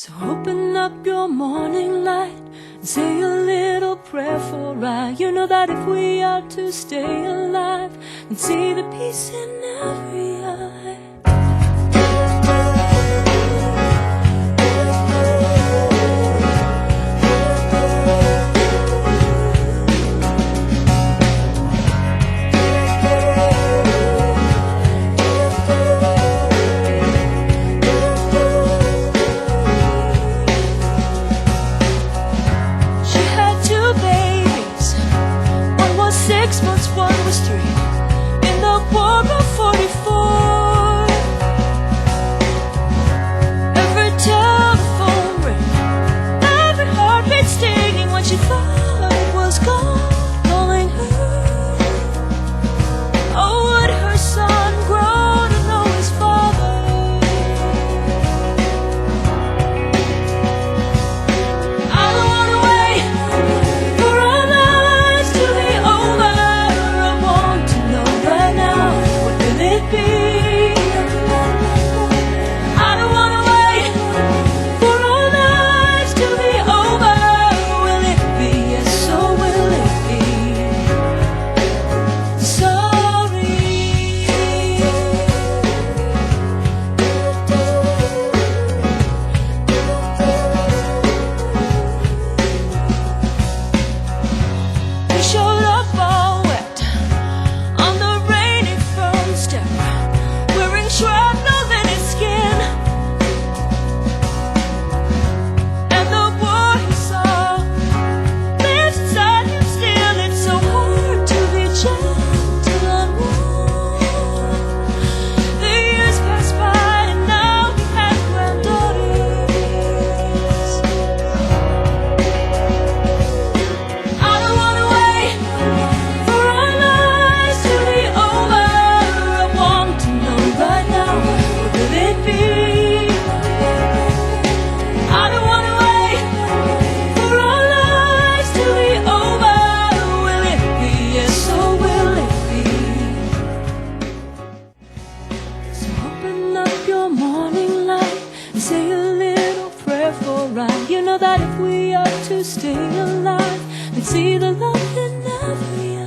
So open up your morning light and say a little prayer for I. You know that if we are to stay alive and see the peace in every eye. She had 2 babies, one was 6 months, one was 3. In the war of 44, every telephone ring, every heartbeat stinging when she thought it was gone, calling her. Oh, would her son grow to know his father? I don't wanna wait for our lives to be over. I want to know right now, what will it be? I don't wanna wait for our lives to be over. Will it be? Yes, so will it be? Sorry. He showed up all wet on the rainy front step, wearing shrapnel in his skin. And the war he saw lives inside him still. It's so hard to be gentle and warm. The years pass by and now he has granddaughters. I don't wanna wait for our lives to be over. I want to know right now, what will it be? I don't wanna wait for our lives to be over. Will it be? Yes, so will it be? So open up your morning light and say a little prayer for I. You know that if we are to stay alive and see the love in every